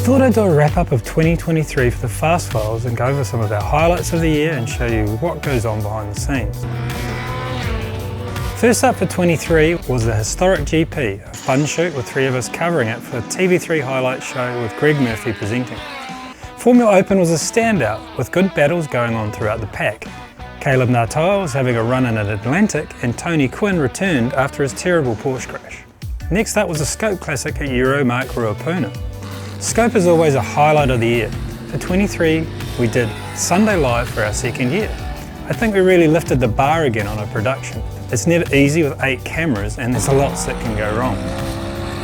thought I'd do a wrap up of 2023 for the Fast Files and go over some of our highlights of the year and show you what goes on behind the scenes. First up for 23 was the historic GP, a fun shoot with three of us covering it for the TV3 highlight show with Greg Murphy presenting. Formula Open was a standout with good battles going on throughout the pack. Caleb Nartoa was having a run in at Atlantic and Tony Quinn returned after his terrible Porsche crash. Next up was the Scope Classic at Euro Mark Ruapuna. Scope is always a highlight of the year. For 23 we did Sunday Live for our second year. I think we really lifted the bar again on our production. It's never easy with 8 cameras and there's a lot that can go wrong.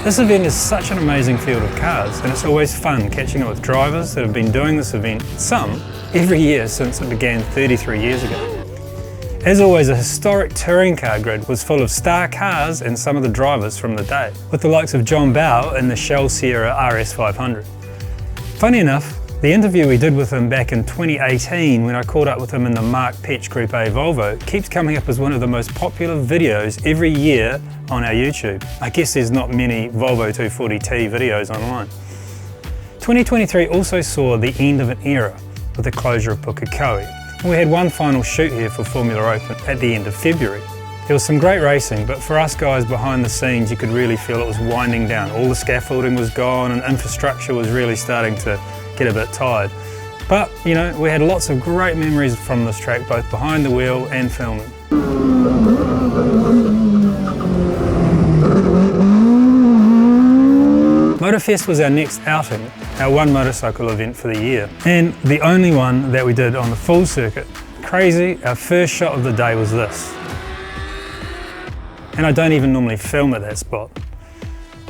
This event is such an amazing field of cars and it's always fun catching up with drivers that have been doing this event, some, every year since it began 33 years ago. As always, a historic touring car grid was full of star cars and some of the drivers from the day, with the likes of John Bowe in the Shell Sierra RS 500. Funny enough, the interview we did with him back in 2018 when I caught up with him in the Mark Petch Group A Volvo keeps coming up as one of the most popular videos every year on our YouTube. I guess there's not many Volvo 240T videos online. 2023 also saw the end of an era with the closure of Pukekohe. We had one final shoot here for Formula Open at the end of February. There was some great racing, but for us guys behind the scenes you could really feel it was winding down. All the scaffolding was gone and infrastructure was really starting to get a bit tired. But, you know, we had lots of great memories from this track, both behind the wheel and filming. Motorfest was our next outing, our one motorcycle event for the year, and the only one that we did on the full circuit. Crazy, our first shot of the day was this. And I don't even normally film at that spot.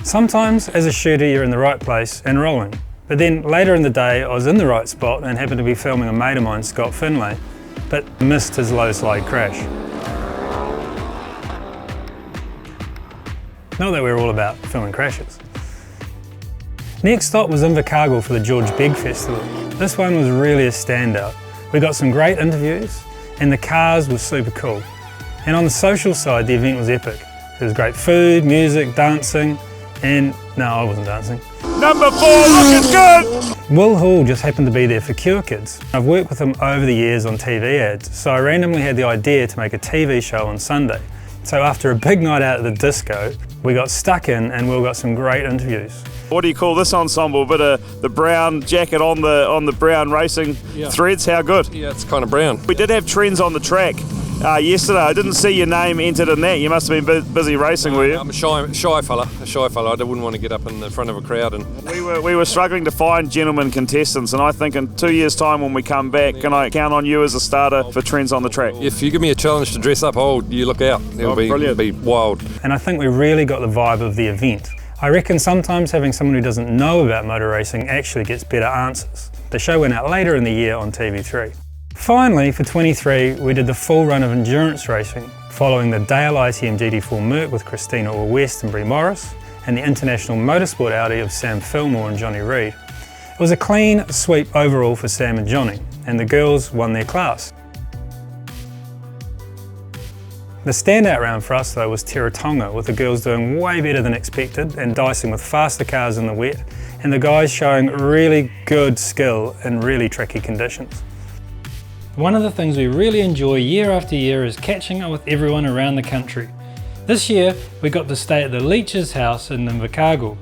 Sometimes as a shooter you're in the right place and rolling. But then later in the day I was in the right spot and happened to be filming a mate of mine, Scott Finlay, but missed his low slide crash. Not that we're all about filming crashes. Next stop was Invercargill for the George Begg Festival. This one was really a standout. We got some great interviews and the cars were super cool. And on the social side the event was epic. There was great food, music, dancing, and no, I wasn't dancing. Number 4 looking good! Will Hall just happened to be there for Cure Kids. I've worked with him over the years on TV ads, so I randomly had the idea to make a TV show on Sunday. So after a big night out at the disco, we got stuck in and Will got some great interviews. What do you call this ensemble? A bit of the brown jacket on the brown racing threads, how good? Yeah, it's kind of brown. We did have trends on the track yesterday. I didn't see your name entered in that. You must have been busy racing, were you? I'm a shy fella. I wouldn't want to get up in the front of a crowd. And we were struggling to find gentlemen contestants, and I think in 2 years' time when we come back, can I count on you as a starter for trends on the track? If you give me a challenge to dress up, you look out. It'll be wild. And I think we really got the vibe of the event. I reckon sometimes having someone who doesn't know about motor racing actually gets better answers. The show went out later in the year on TV3. Finally, for 23, we did the full run of endurance racing, following the Dale ITM GT4 Merc with Christina Orr West and Brie Morris, and the International Motorsport Audi of Sam Fillmore and Johnny Reid. It was a clean sweep overall for Sam and Johnny, and the girls won their class. The standout round for us though was Teretonga, with the girls doing way better than expected and dicing with faster cars in the wet, and the guys showing really good skill in really tricky conditions. One of the things we really enjoy year after year is catching up with everyone around the country. This year we got to stay at the Leach's house in Invercargill,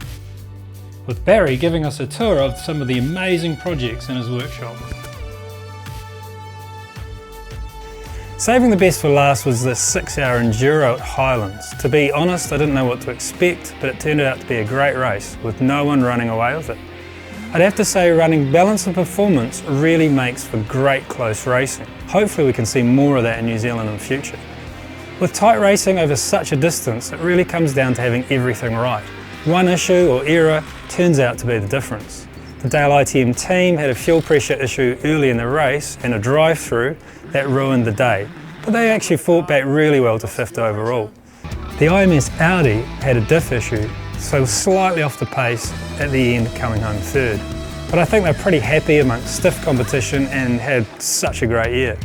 with Barry giving us a tour of some of the amazing projects in his workshop. Saving the best for last was the 6-hour Enduro at Highlands. To be honest, I didn't know what to expect, but it turned out to be a great race, with no one running away with it. I'd have to say running balance and performance really makes for great close racing. Hopefully we can see more of that in New Zealand in the future. With tight racing over such a distance, it really comes down to having everything right. One issue or error turns out to be the difference. The Dale ITM team had a fuel pressure issue early in the race and a drive-through that ruined the day, but they actually fought back really well to 5th overall. The IMS Audi had a diff issue, so slightly off the pace at the end, coming home 3rd. But I think they're pretty happy amongst stiff competition and had such a great year.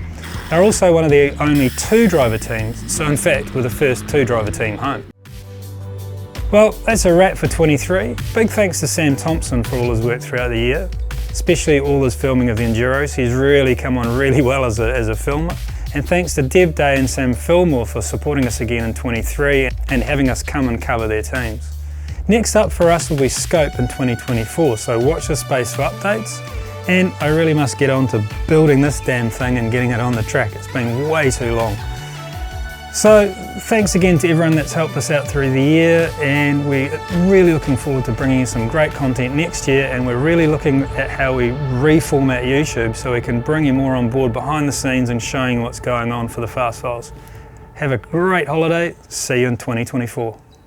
They're also one of the only 2-driver teams, so in fact we're the first 2-driver team home. Well, that's a wrap for 23. Big thanks to Sam Thompson for all his work throughout the year, especially all his filming of the Enduros. He's really come on really well as a filmer. And thanks to Deb Day and Sam Fillmore for supporting us again in 23 and having us come and cover their teams. Next up for us will be Scope in 2024, so watch this space for updates. And I really must get on to building this damn thing and getting it on the track. It's been way too long. So thanks again to everyone that's helped us out through the year, and we're really looking forward to bringing you some great content next year, and we're really looking at how we reformat YouTube so we can bring you more on board behind the scenes and showing what's going on for the Fast Files. Have a great holiday. See you in 2024.